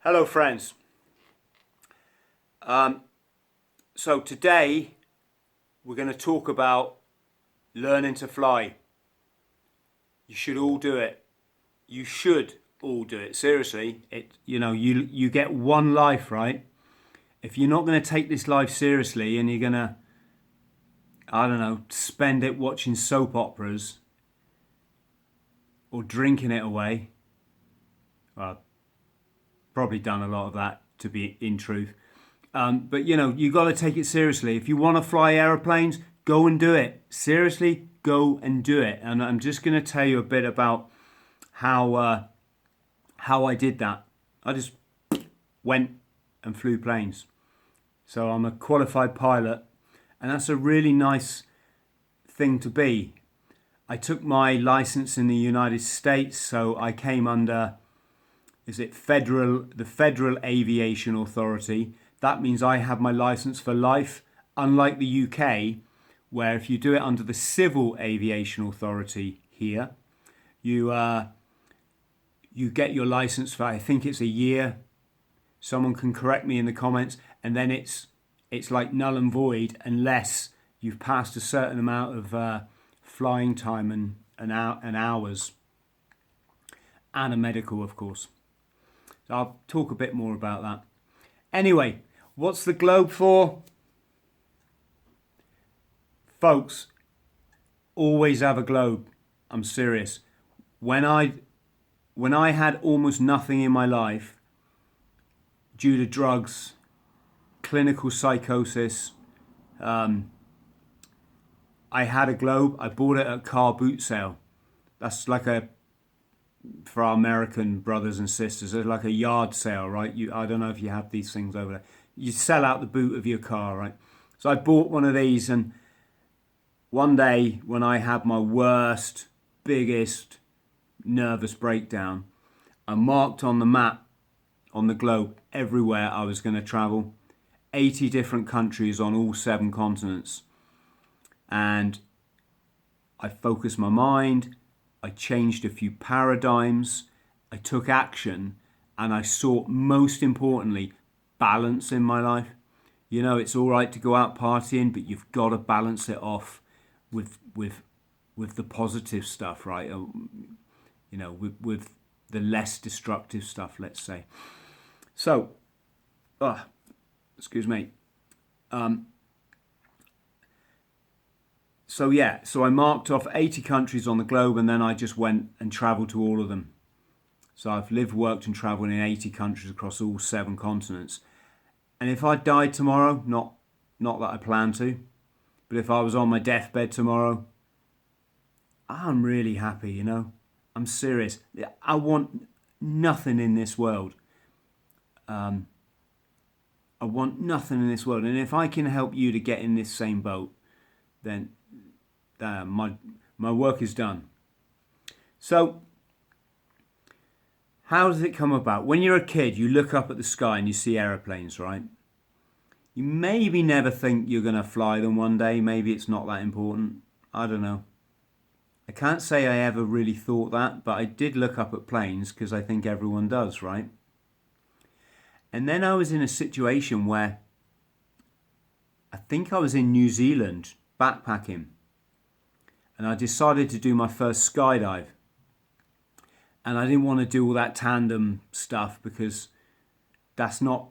Hello friends. So today we're going to talk about learning to fly. You should all do it. You should all do it. Seriously, you get one life, right? If you're not going to take this life seriously and you're going to, I don't know, spend it watching soap operas or drinking it away, well, probably done a lot of that, to be in truth. But you got to take it seriously. If you want to fly aeroplanes, go and do it. Seriously, go and do it. And I'm just going to tell you a bit about how I did that. I just went and flew planes. So I'm a qualified pilot, and that's a really nice thing to be. I took my license in the United States, so I came under the Federal Aviation Authority. That means I have my license for life, unlike the UK, where if you do it under the Civil Aviation Authority here, you get your license for, I think it's a year. Someone can correct me in the comments, and then it's like null and void unless you've passed a certain amount of flying time and hours, and a medical, of course. So I'll talk a bit more about that. Anyway, what's the globe for? Folks, always have a globe. I'm serious. When I had almost nothing in my life due to drugs, clinical psychosis, I had a globe. I bought it at a car boot sale. That's like for our American brothers and sisters, it's like a yard sale, right? I don't know if you have these things over there. You sell out the boot of your car, right? So I bought one of these, and one day when I had my worst, biggest nervous breakdown, I marked on the map, on the globe, everywhere I was going to travel, 80 different countries on all 7 continents. And I focused my mind, I changed a few paradigms, I took action, and I sought, most importantly, balance in my life. You know, it's all right to go out partying, but you've got to balance it off with the positive stuff, right? You know, with the less destructive stuff, let's say. So, excuse me. So I marked off 80 countries on the globe, and then I just went and travelled to all of them. So I've lived, worked and travelled in 80 countries across all 7 continents. And if I died tomorrow, not that I plan to, but if I was on my deathbed tomorrow, I'm really happy, you know. I'm serious. I want nothing in this world. I want nothing in this world. And if I can help you to get in this same boat, then my work is done. So, how does it come about? When you're a kid, you look up at the sky and you see aeroplanes, right? You maybe never think you're going to fly them one day. Maybe it's not that important. I don't know. I can't say I ever really thought that, but I did look up at planes because I think everyone does, right? And then I was in a situation where I think I was in New Zealand backpacking, and I decided to do my first skydive. And I didn't want to do all that tandem stuff because that's not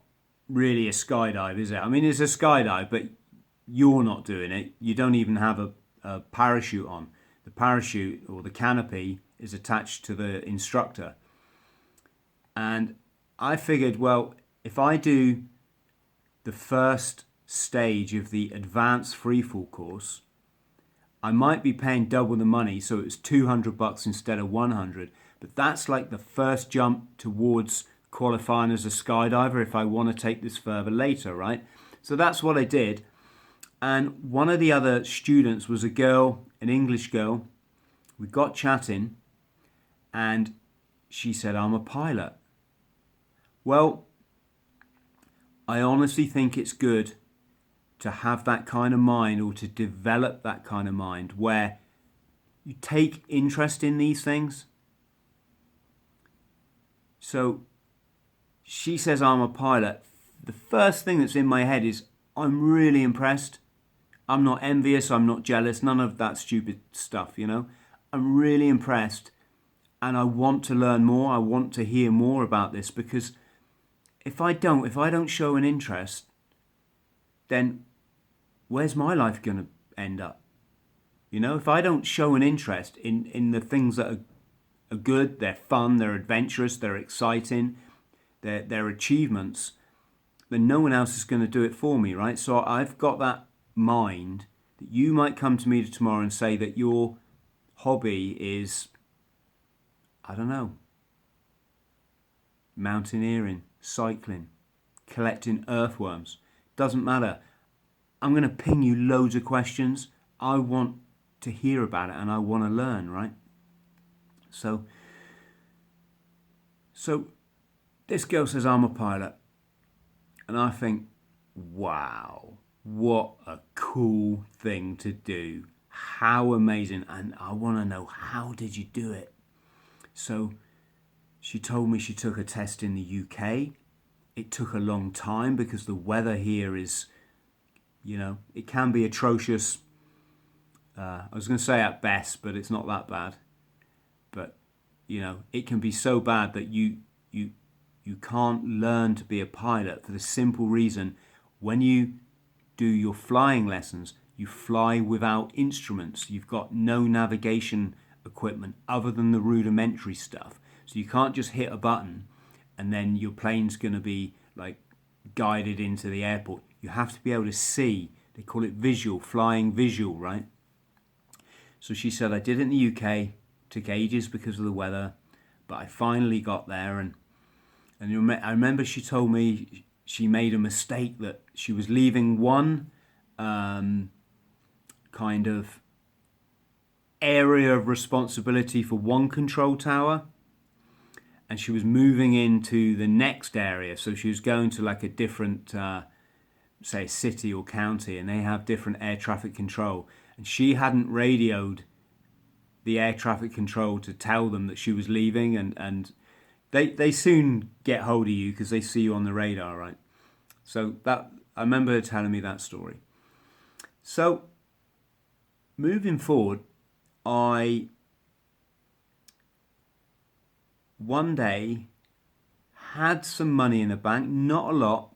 really a skydive, is it? I mean, it's a skydive, but you're not doing it. You don't even have a parachute on. The parachute or the canopy is attached to the instructor. And I figured, well, if I do the first stage of the advanced freefall course, I might be paying double the money, so it was $200 instead of 100. But that's like the first jump towards qualifying as a skydiver if I want to take this further later, right? So that's what I did. And one of the other students was a girl, an English girl. We got chatting, and she said, I'm a pilot. Well, I honestly think it's good to have that kind of mind, or to develop that kind of mind where you take interest in these things. So she says I'm a pilot, the first thing that's in my head is I'm really impressed. I'm not envious, I'm not jealous, none of that stupid stuff, you know. I'm really impressed and I want to learn more. I want to hear more about this, because if I don't show an interest, then where's my life going to end up? You know, if I don't show an interest in the things that are good, they're fun, they're adventurous, they're exciting, they're achievements, then no one else is going to do it for me, right? So I've got that mind that you might come to me tomorrow and say that your hobby is, I don't know, mountaineering, cycling, collecting earthworms. Doesn't matter. I'm going to ping you loads of questions. I want to hear about it and I want to learn, right? So this girl says I'm a pilot. And I think, wow, what a cool thing to do. How amazing. And I want to know, how did you do it? So she told me she took a test in the UK. It took a long time because the weather here is, you know, it can be atrocious. I was going to say at best, but it's not that bad. But, you know, it can be so bad that you can't learn to be a pilot, for the simple reason, when you do your flying lessons, you fly without instruments. You've got no navigation equipment other than the rudimentary stuff. So you can't just hit a button and then your plane's going to be like guided into the airport. You have to be able to see. They call it visual, flying visual, right? So she said, I did it in the UK, took ages because of the weather, but I finally got there. And I remember she told me she made a mistake, that she was leaving one kind of area of responsibility for one control tower, and she was moving into the next area. So she was going to like a different, say, city or county, and they have different air traffic control. And she hadn't radioed the air traffic control to tell them that she was leaving, and they soon get hold of you because they see you on the radar, right? So that, I remember her telling me that story. So moving forward, I one day had some money in the bank, not a lot.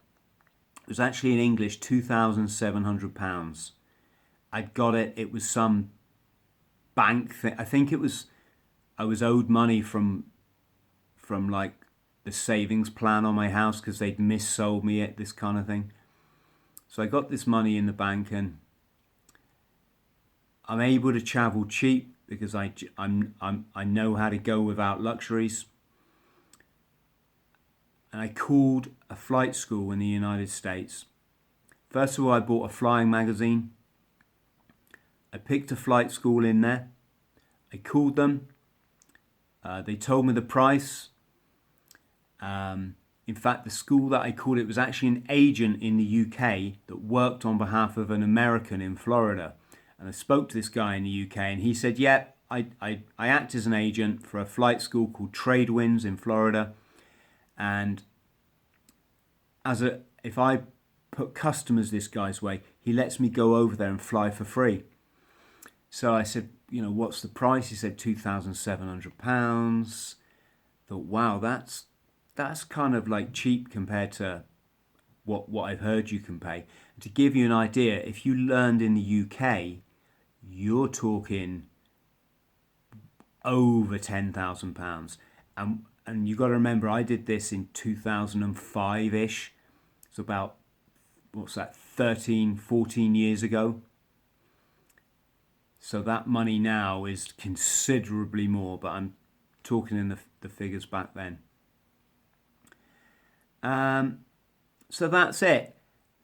It was actually in English, £2,700. I'd got it. It was some bank thing. I think it was, I was owed money from like the savings plan on my house because they'd missold me it, this kind of thing. So I got this money in the bank, and I'm able to travel cheap because I know how to go without luxuries. And I called a flight school in the United States. First of all, I bought a flying magazine. I picked a flight school in there. I called them. They told me the price. In fact, the school that I called, it was actually an agent in the UK that worked on behalf of an American in Florida. And I spoke to this guy in the UK, and he said, yeah, I act as an agent for a flight school called Triad in Florida. And if I put customers this guy's way, he lets me go over there and fly for free. So I said, you know, what's the price? He said £2,700. Thought, wow, that's kind of like cheap compared to what I've heard you can pay. And to give you an idea, if you learned in the UK, you're talking over £10,000. And you got to remember, I did this in 2005-ish. It's about, 13, 14 years ago. So that money now is considerably more, but I'm talking in the figures back then. So that's it.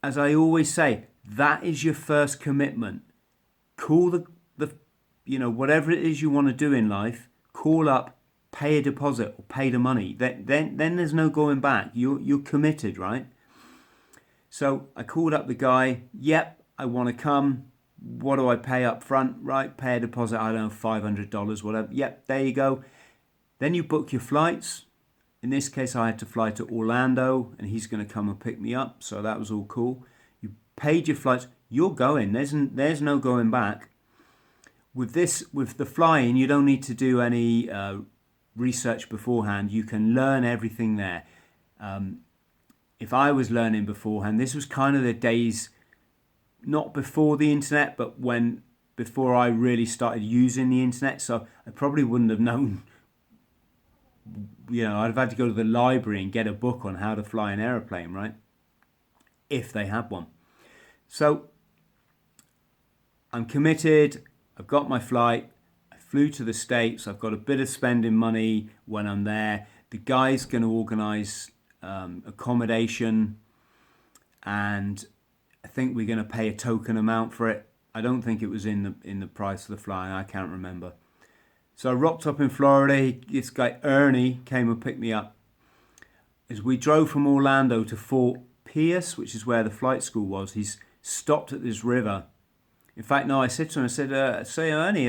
As I always say, that is your first commitment. Call the whatever it is you want to do in life, call up, pay a deposit or pay the money. Then there's no going back. You're committed, right? So I called up the guy. Yep, I want to come. What do I pay up front? Right, pay a deposit, I don't know, $500, whatever. Yep, there you go. Then you book your flights. In this case, I had to fly to Orlando, and he's going to come and pick me up. So that was all cool. You paid your flights. You're going. There's no going back. With the flying, you don't need to do any research beforehand. You can learn everything there. If I was learning beforehand, this was kind of the days, not before the internet, but before I really started using the internet. So I probably wouldn't have known. I'd have had to go to the library and get a book on how to fly an aeroplane, right? If they had one. So I'm committed. I've got my flight. I flew to the States. I've got a bit of spending money when I'm there. The guy's going to organise accommodation, and I think we're going to pay a token amount for it. I don't think it was in the price of the flying. I can't remember. So I rocked up in Florida. This guy Ernie came and picked me up. As we drove from Orlando to Fort Pierce, which is where the flight school was, he's stopped at this river. In fact, no, I said to him, say Ernie,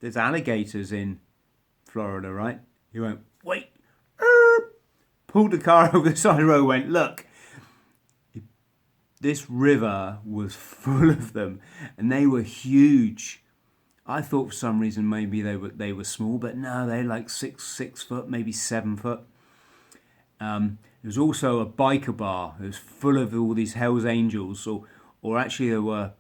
there's alligators in Florida, right? He went, wait, pulled the car over the side of the road, went, look, this river was full of them, and they were huge. I thought for some reason maybe they were small, but no, they're like 6 foot, maybe 7 foot. There was also a biker bar. It was full of all these Hell's Angels, or actually there were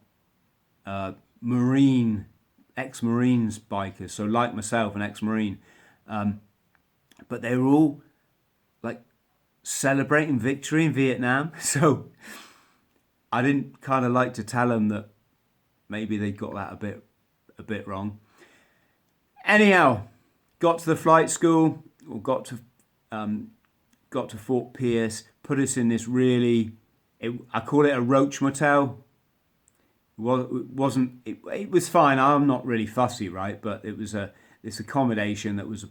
ex-Marines bikers, so like myself, an ex-Marine. But they were all like celebrating victory in Vietnam. So I didn't kind of like to tell them that maybe they got that a bit wrong. Anyhow, got to the flight school, or got to Fort Pierce, put us in this I call it a roach motel. It was fine. I'm not really fussy, right? But it was this accommodation that was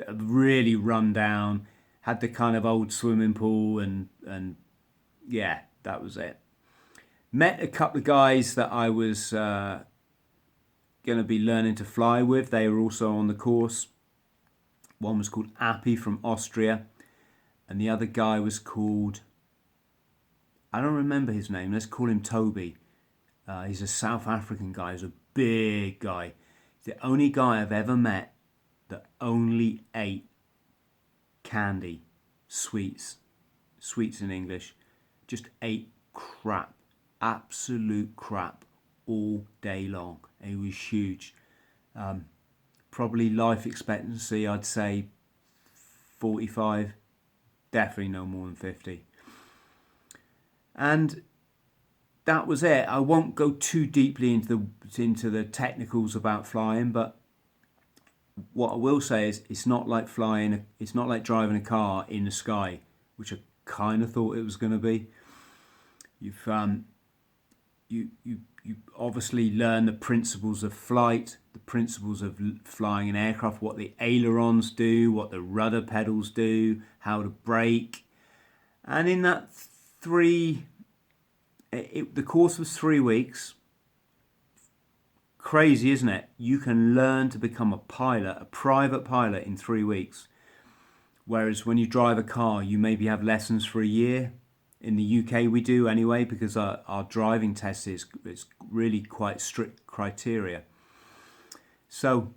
really run down, had the kind of old swimming pool, and yeah, that was it. Met a couple of guys that I was going to be learning to fly with. They were also on the course. One was called Appy from Austria, and the other guy was called, I don't remember his name. Let's call him Toby. He's a South African guy. He's a big guy. He's the only guy I've ever met that only ate candy, sweets in English. Just ate crap, absolute crap all day long. He was huge. Probably life expectancy, I'd say 45. Definitely no more than 50. And that was it. I won't go too deeply into the technicals about flying, but what I will say is it's not like driving a car in the sky, which I kind of thought it was going to be. You obviously learn the principles of flight, the principles of flying an aircraft, what the ailerons do, what the rudder pedals do, how to brake. And in that the course was 3 weeks. Crazy, isn't it? You can learn to become a private pilot in 3 weeks. Whereas when you drive a car, you maybe have lessons for a year. In the UK we do anyway, because our driving test is really quite strict criteria. So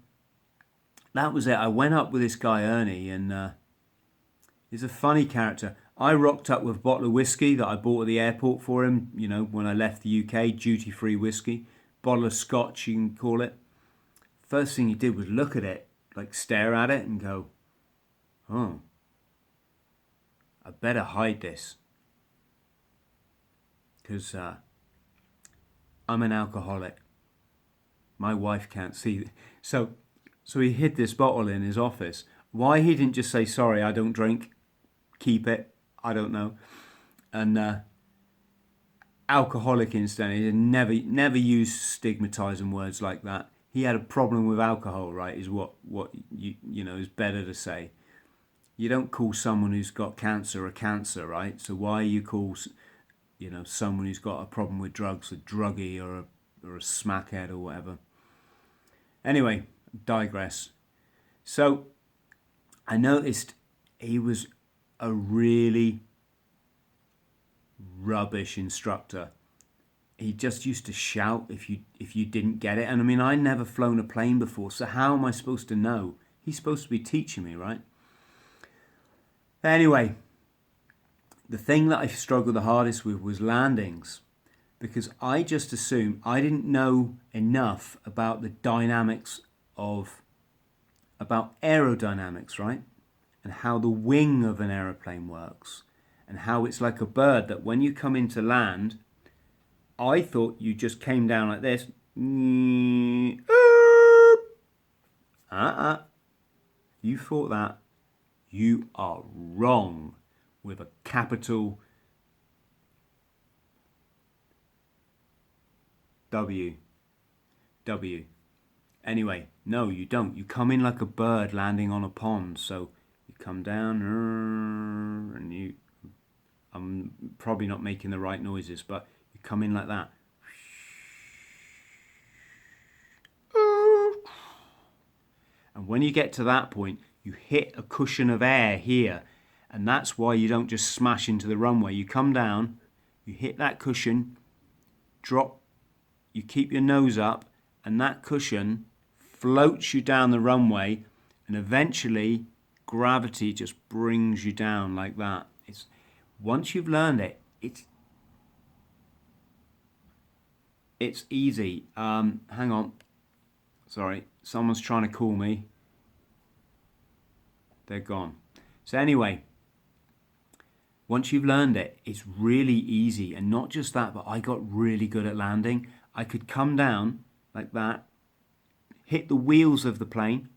that was it. I went up with this guy Ernie, and he's a funny character. I rocked up with a bottle of whiskey that I bought at the airport for him, when I left the UK, duty-free whiskey. Bottle of scotch, you can call it. First thing he did was look at it, like stare at it and go, oh, I better hide this. Because I'm an alcoholic. My wife can't see. So he hid this bottle in his office. Why he didn't just say, sorry, I don't drink, keep it, I don't know. And alcoholic, incidentally, never used stigmatizing words like that. He had a problem with alcohol, right, is what is better to say. You don't call someone who's got cancer a cancer, right? So why you call someone who's got a problem with drugs a druggie or a smackhead or whatever. Anyway, digress. So I noticed he was a really rubbish instructor. He just used to shout if you didn't get it. And I mean, I'd never flown a plane before, so how am I supposed to know? He's supposed to be teaching me, right? Anyway, the thing that I struggled the hardest with was landings, because I just assumed I didn't know enough about the dynamics about aerodynamics, right? And how the wing of an aeroplane works, and how it's like a bird that when you come into land, I thought you just came down like this. You thought that. You are wrong, with a capital W. Anyway, no, you don't. You come in like a bird landing on a pond. So you come down and I'm probably not making the right noises, but you come in like that. And when you get to that point, you hit a cushion of air here. And that's why you don't just smash into the runway. You come down, you hit that cushion, drop, you keep your nose up, and that cushion floats you down the runway, and eventually gravity just brings you down like that. Once you've learned it, it's easy. Hang on. Sorry, someone's trying to call me. They're gone. So anyway, once you've learned it, it's really easy. And not just that, but I got really good at landing. I could come down like that, hit the wheels of the plane,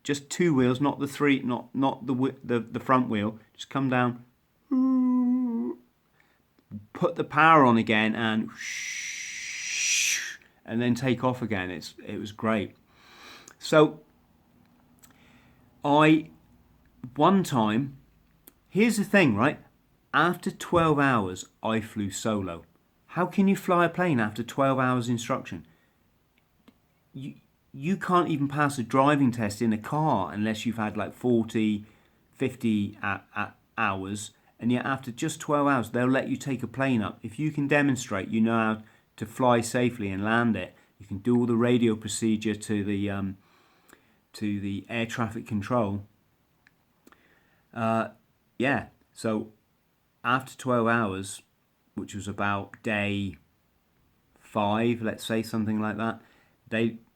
just two wheels, not the three, not the front wheel. Just come down, put the power on again, and then take off again. It was great. So one time, here's the thing, right? After 12 hours, I flew solo. How can you fly a plane after 12 hours instruction? You can't even pass a driving test in a car unless you've had like 40, 50 hours. And yet after just 12 hours, they'll let you take a plane up. If you can demonstrate you know how to fly safely and land it, you can do all the radio procedure to the air traffic control. So after 12 hours, which was about day 5, let's say, something like that,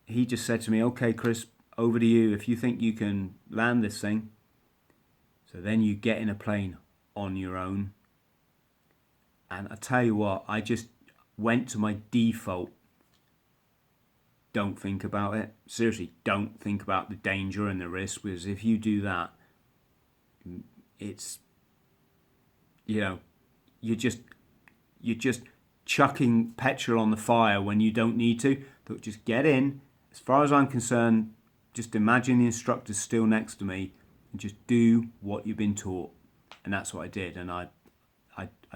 he just said to me, okay, Chris, over to you. If you think you can land this thing, so then you get in a plane on your own. And I tell you what, I just went to my default. Don't think about it. Seriously, don't think about the danger and the risk, because if you do that, it's, you're just chucking petrol on the fire when you don't need to. So just get in. As far as I'm concerned, just imagine the instructor's still next to me and just do what you've been taught. And that's what I did. And I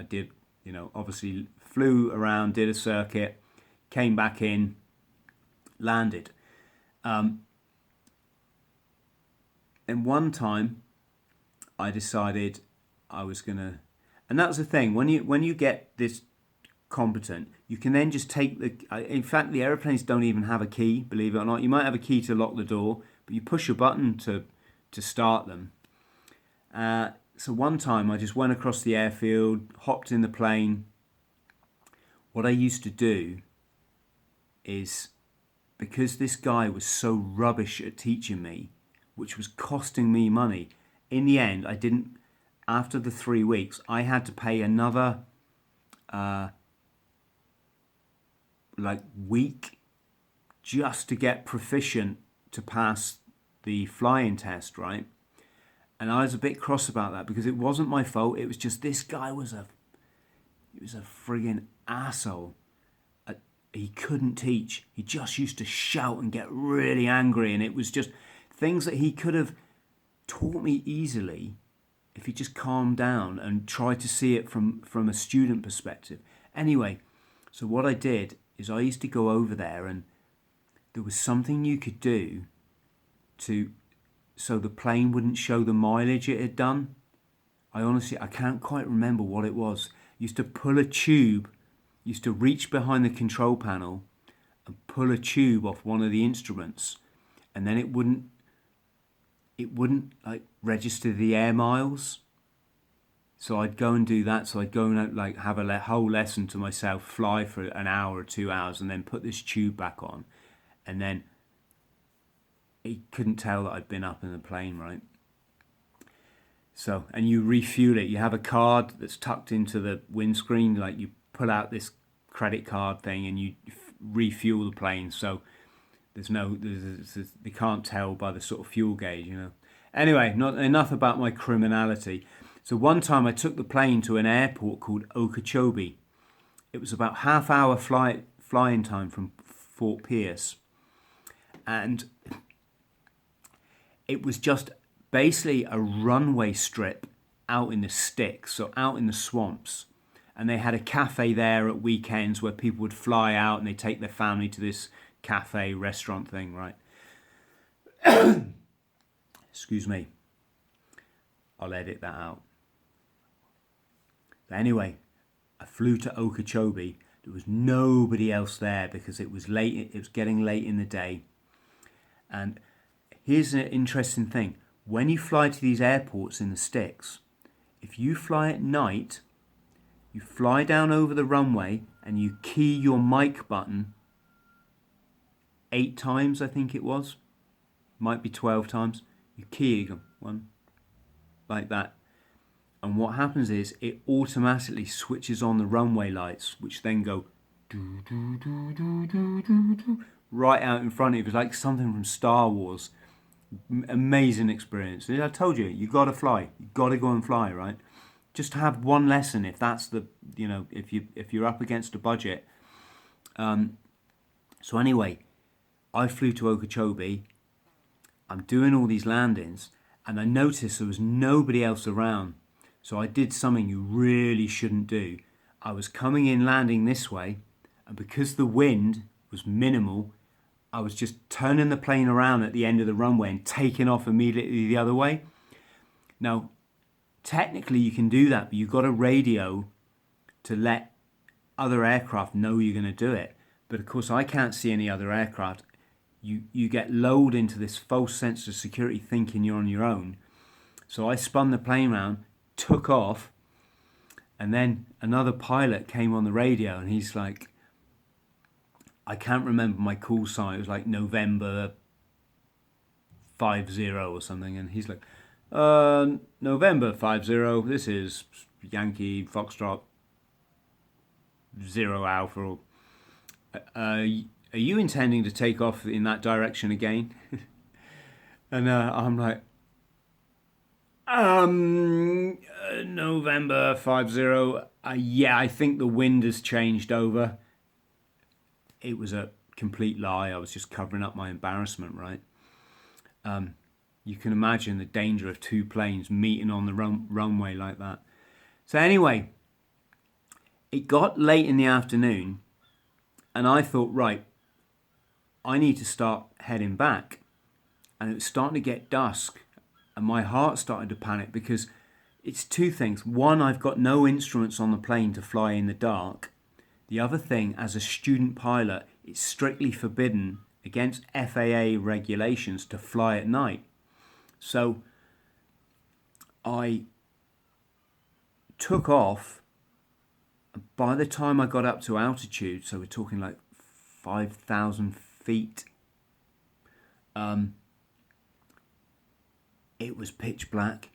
did, obviously flew around, did a circuit, came back in, landed. And one time I decided I was going to, and that's the thing, when you get this competent, you can then just take in fact, the aeroplanes don't even have a key, believe it or not. You might have a key to lock the door, but you push a button to start them. So one time I just went across the airfield, hopped in the plane. What I used to do is, because this guy was so rubbish at teaching me, which was costing me money, in the end, after the 3 weeks, I had to pay another week just to get proficient to pass the flying test, right? And I was a bit cross about that, because it wasn't my fault. It was just this guy was a friggin' asshole. He couldn't teach. He just used to shout and get really angry, and it was just things that he could have taught me easily if he just calmed down and tried to see it from a student perspective. Anyway, so what I did is I used to go over there, and there was something you could do to so the plane wouldn't show the mileage it had done. I can't quite remember what it was. Used to pull a tube, used to reach behind the control panel and pull a tube off one of the instruments, and then it wouldn't like register the air miles. So I'd go and do that. So I'd go and like have a whole lesson to myself, fly for an hour or 2 hours, and then put this tube back on, and then he couldn't tell that I'd been up in the plane, right? So, and you refuel it. You have a card that's tucked into the windscreen, like you pull out this credit card thing and you refuel the plane. So they can't tell by the sort of fuel gauge, you know. Anyway, not enough about my criminality. So one time I took the plane to an airport called Okeechobee. It was about half-hour flying time from Fort Pierce, and it was just basically a runway strip out in the sticks, so out in the swamps. And they had a cafe there at weekends where people would fly out and they take their family to this cafe restaurant thing, right? Excuse me. I'll edit that out. But anyway, I flew to Okeechobee. There was nobody else there because it was late. It was getting late in the day. And here's an interesting thing. When you fly to these airports in the sticks, if you fly at night, you fly down over the runway and you key your mic button 8 times, I think it was. Might be 12 times. You key it, one, like that. And what happens is it automatically switches on the runway lights, which then go do, do, do, do, do, do, do, right out in front of you. It was like something from Star Wars. Amazing experience. I told you, you got to fly. You got to go and fly, right? Just have one lesson if that's the, you know, if you're up against a budget. So anyway, I flew to Okeechobee. I'm doing all these landings, and I noticed there was nobody else around. So I did something you really shouldn't do. I was coming in landing this way, and because the wind was minimal, I was just turning the plane around at the end of the runway and taking off immediately the other way. Now, technically you can do that, but you've got a radio to let other aircraft know you're going to do it. But of course, I can't see any other aircraft. You get lulled into this false sense of security thinking you're on your own. So I spun the plane around, took off, and then another pilot came on the radio and he's like, I can't remember my call sign. It was like November 50 or something. And he's like, November 50, this is Yankee Foxtrot 0 Alpha. Are you intending to take off in that direction again? And I'm like, November 50. Yeah, I think the wind has changed over. It was a complete lie. I was just covering up my embarrassment, right? You can imagine the danger of 2 planes meeting on the runway like that. So anyway, it got late in the afternoon, and I thought, right, I need to start heading back. And it was starting to get dusk, and my heart started to panic because it's 2 things. One, I've got no instruments on the plane to fly in the dark. The other thing, as a student pilot, it's strictly forbidden against FAA regulations to fly at night. So I took off. By the time I got up to altitude, so we're talking like 5,000 feet, it was pitch black.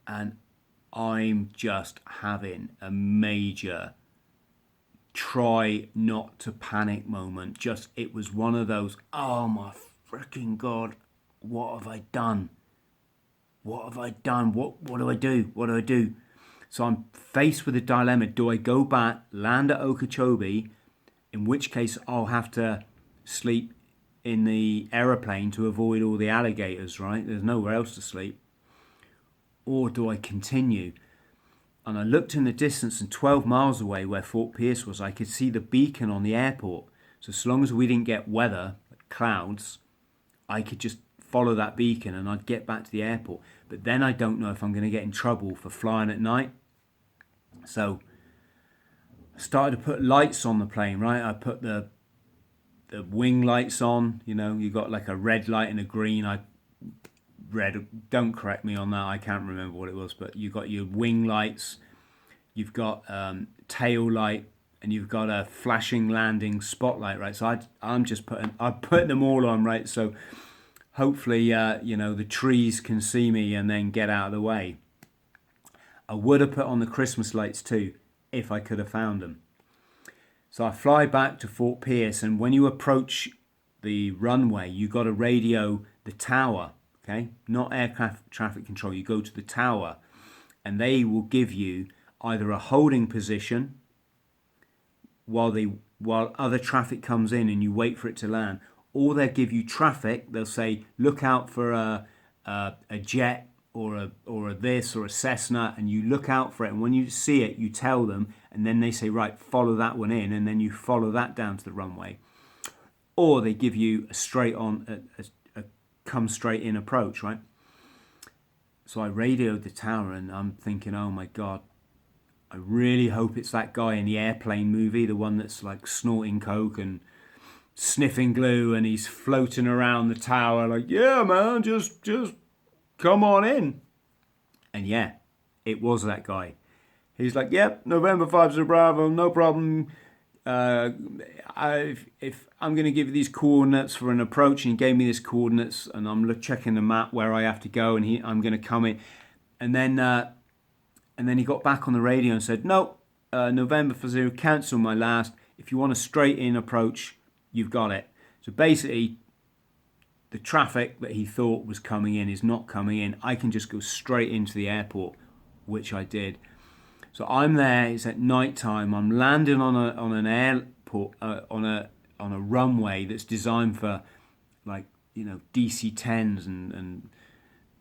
And I'm just having a major try not to panic moment. Just, it was one of those, oh my freaking God, what have I done? What have I done? What do I do? What do I do? So I'm faced with a dilemma. Do I go back, land at Okeechobee, in which case I'll have to sleep in the aeroplane to avoid all the alligators, right? There's nowhere else to sleep. Or do I continue? And I looked in the distance, and 12 miles away where Fort Pierce was, I could see the beacon on the airport. So as long as we didn't get weather, like clouds, I could just follow that beacon and I'd get back to the airport. But then I don't know if I'm going to get in trouble for flying at night. So I started to put lights on the plane, right? I put the wing lights on, you know, you got like a red light and a green. Don't correct me on that, I can't remember what it was, but you got your wing lights, you've got tail light, and you've got a flashing landing spotlight, right? So I'm putting them all on, right? So hopefully, you know, the trees can see me and then get out of the way. I would have put on the Christmas lights too, if I could have found them. So I fly back to Fort Pierce, and when you approach the runway, you got to radio the tower, okay? Not aircraft traffic control. You go to the tower, and they will give you either a holding position while other traffic comes in and you wait for it to land, or they'll give you traffic. They'll say, look out for a jet or a this or a Cessna, and you look out for it, and when you see it you tell them, and then they say, right, follow that one in, and then you follow that down to the runway. Or they give you a straight on a come straight in approach, right? So I radioed the tower, and I'm thinking, oh my god, I really hope it's that guy in the Airplane movie, the one that's like snorting coke and sniffing glue, and he's floating around the tower like, yeah man, just come on in. And yeah, it was that guy. He's like, yep, November 5 Bravo, no problem. If I'm going to give you these coordinates for an approach, and he gave me these coordinates, and I'm checking the map where I have to go, and I'm going to come in. And then he got back on the radio and said, no, November 0, cancel my last. If you want a straight in approach, you've got it. So basically, the traffic that he thought was coming in is not coming in. I can just go straight into the airport, which I did. So I'm there. It's at night time. I'm landing on an airport on a runway that's designed for, like, you know, DC-10s and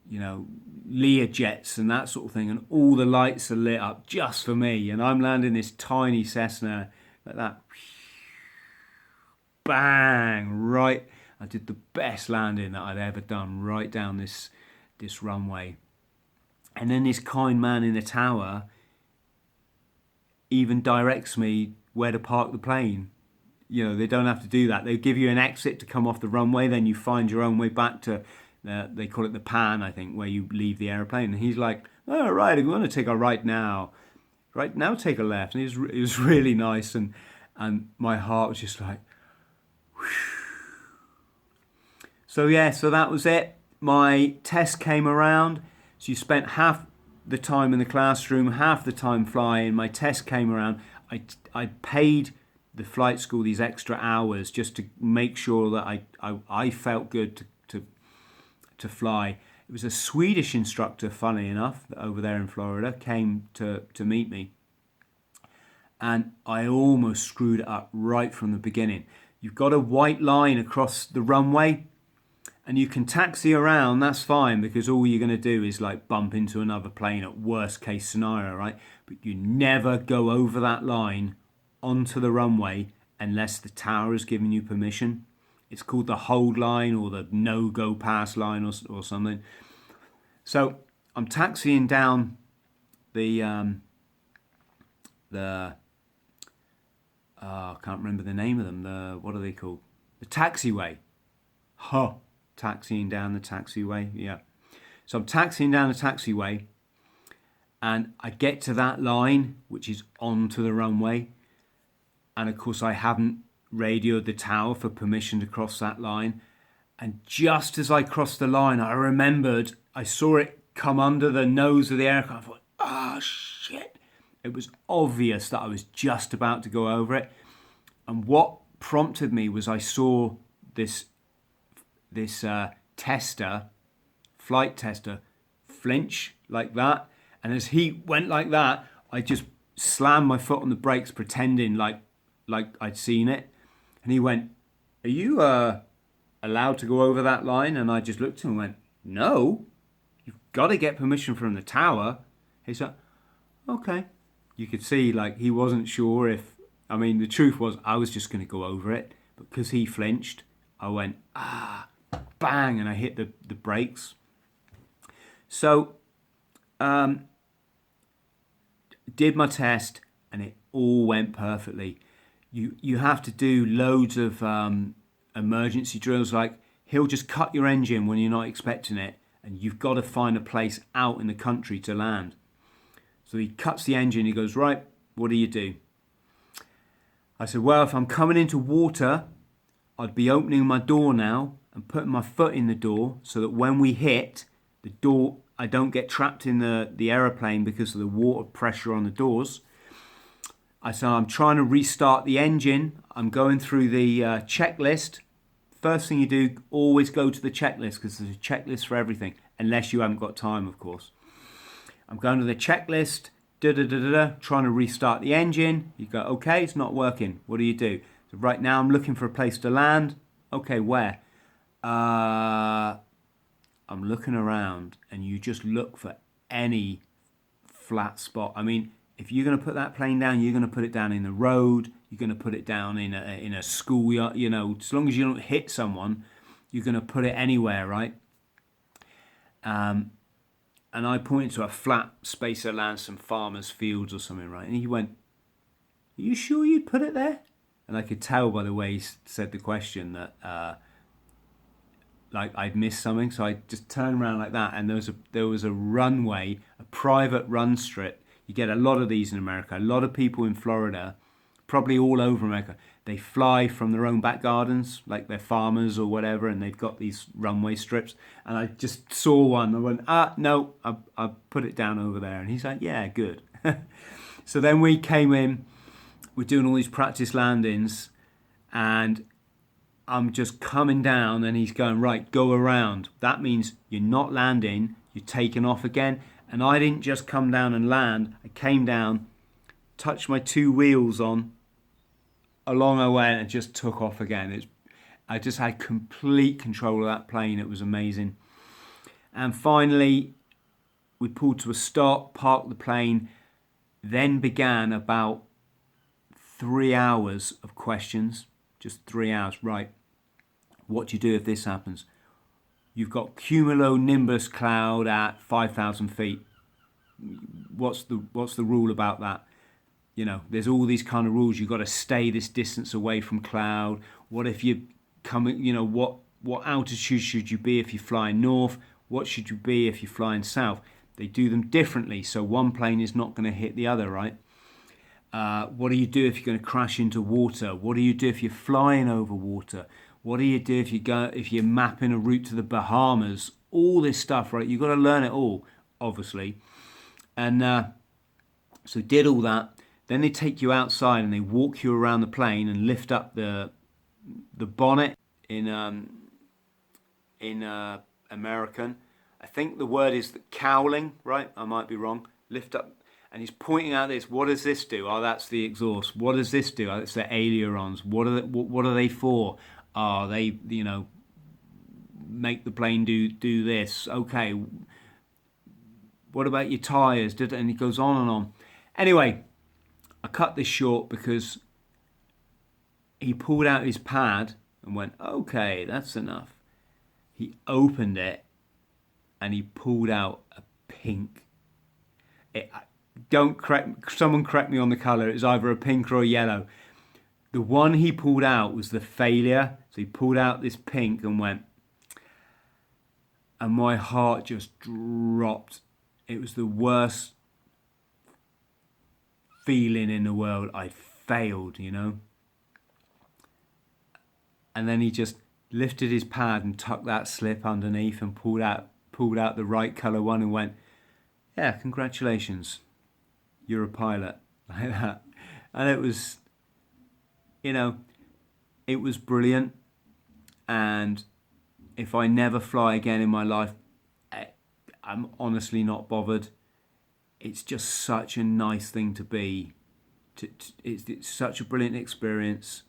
you know, Lear jets and that sort of thing, and all the lights are lit up just for me. And I'm landing this tiny Cessna like that. Bang! Right. I did the best landing that I'd ever done right down this runway. And then this kind man in the tower even directs me where to park the plane. You know, they don't have to do that. They give you an exit to come off the runway, then you find your own way back to, they call it the pan, I think, where you leave the airplane. And he's like, oh, right, if you want to take a right now, take a left. And it was really nice. And my heart was just like, whew. So yeah, so that was it. My test came around. So you spent half the time in the classroom, half the time flying. My test came around. I paid the flight school these extra hours just to make sure that I felt good to fly. It was a Swedish instructor, funny enough, over there in Florida, came to meet me. And I almost screwed it up right from the beginning. You've got a white line across the runway, and you can taxi around, that's fine, because all you're going to do is like bump into another plane at worst case scenario, right? But you never go over that line onto the runway unless the tower has given you permission. It's called the hold line or the no-go pass line or something. So I'm taxiing down I can't remember the name of them. What are they called? The taxiway. Taxiing down the taxiway, yeah. So I'm taxiing down the taxiway, and I get to that line, which is onto the runway. And of course, I haven't radioed the tower for permission to cross that line. And just as I crossed the line, I remembered I saw it come under the nose of the aircraft. I thought, oh, shit. It was obvious that I was just about to go over it. And what prompted me was I saw this flight tester, flinch like that. And as he went like that, I just slammed my foot on the brakes, pretending like I'd seen it. And he went, are you allowed to go over that line? And I just looked at him and went, no, you've got to get permission from the tower. He said, okay. You could see like he wasn't sure if, I mean, the truth was I was just going to go over it. But because he flinched, I went, bang, and I hit the brakes. So did my test, and it all went perfectly. You have to do loads of emergency drills, like he'll just cut your engine when you're not expecting it, and you've got to find a place out in the country to land. So he cuts the engine, he goes, right, what do you do? I said, well, if I'm coming into water, I'd be opening my door now and putting my foot in the door so that when we hit the door, I don't get trapped in the aeroplane because of the water pressure on the doors. I said, I'm trying to restart the engine. I'm going through the checklist. First thing you do, always go to the checklist, because there's a checklist for everything, unless you haven't got time, of course. I'm going to the checklist, trying to restart the engine. You go, okay, it's not working. What do you do? So right now I'm looking for a place to land. Okay, where? I'm looking around, and you just look for any flat spot. I mean, if you're going to put that plane down, you're going to put it down in the road. You're going to put it down in a schoolyard. You know, as long as you don't hit someone, you're going to put it anywhere, right? And I pointed to a flat space of land, some farmers' fields or something, right? And he went, are you sure you'd put it there? And I could tell by the way he said the question that like I'd missed something. So I just turned around like that, and there was a runway, a private run strip. You get a lot of these in America. A lot of people in Florida, probably all over America, they fly from their own back gardens, like they're farmers or whatever, and they've got these runway strips. And I just saw one. I went, no, I put it down over there. And he's like, yeah, good. So then we came in. We're doing all these practice landings, and I'm just coming down, and he's going, right, go around. That means you're not landing, you're taking off again. And I didn't just come down and land. I came down, touched my two wheels on, along I went, and just took off again. I just had complete control of that plane. It was amazing. And finally, we pulled to a stop, parked the plane, then began about 3 hours of questions. Just 3 hours. Right, what do you do if this happens? You've got cumulonimbus cloud at 5,000 feet. What's the rule about that? You know, there's all these kind of rules. You've got to stay this distance away from cloud. What if you coming? You know, what altitude should you be if you're flying north? What should you be if you're flying south? They do them differently, so one plane is not going to hit the other, right? What do you do if you're going to crash into water? What do you do if you're flying over water? What do you do if you're mapping a route to the Bahamas? All this stuff, right? You've got to learn it all, obviously. And so did all that. Then they take you outside and they walk you around the plane and lift up the bonnet in American. I think the word is the cowling, right? I might be wrong. Lift up. And he's pointing out this. What does this do? Oh, that's the exhaust. What does this do? Oh, it's the ailerons. What are they for? Oh, they, you know, make the plane do this. Okay. What about your tyres? And he goes on and on. Anyway, I cut this short because he pulled out his pad and went, okay, that's enough. He opened it and he pulled out a pink. Someone correct me on the colour. It's either a pink or a yellow. The one he pulled out was the failure. So he pulled out this pink and went, and my heart just dropped. It was the worst feeling in the world. I failed, you know. And then he just lifted his pad and tucked that slip underneath and pulled out the right colour one and went, yeah, congratulations. You're a pilot. Like that. And it was, you know, it was brilliant. And if I never fly again in my life, I'm honestly not bothered. It's just such a nice thing to be. It's such a brilliant experience.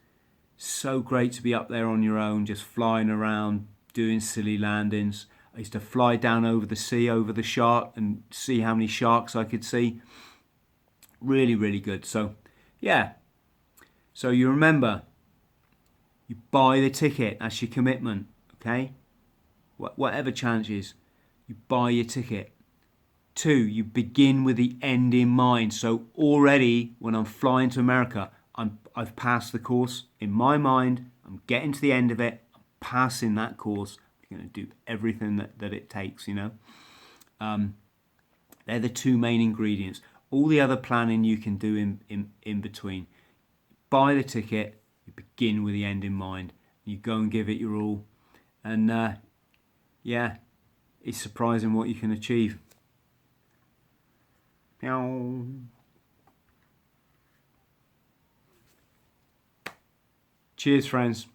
So great to be up there on your own, just flying around, doing silly landings. I used to fly down over the sea, over the shark, and see how many sharks I could see. Really, really good. So, yeah. So you remember, you buy the ticket. That's your commitment, okay? whatever challenge is, you buy your ticket. 2, you begin with the end in mind. So already when I'm flying to America, I've passed the course. In my mind, I'm getting to the end of it. I'm passing that course. I'm going to do everything that it takes, you know. They're the 2 main ingredients. All the other planning you can do in between. Buy the ticket, you begin with the end in mind. You go and give it your all. And yeah, it's surprising what you can achieve. Cheers, friends.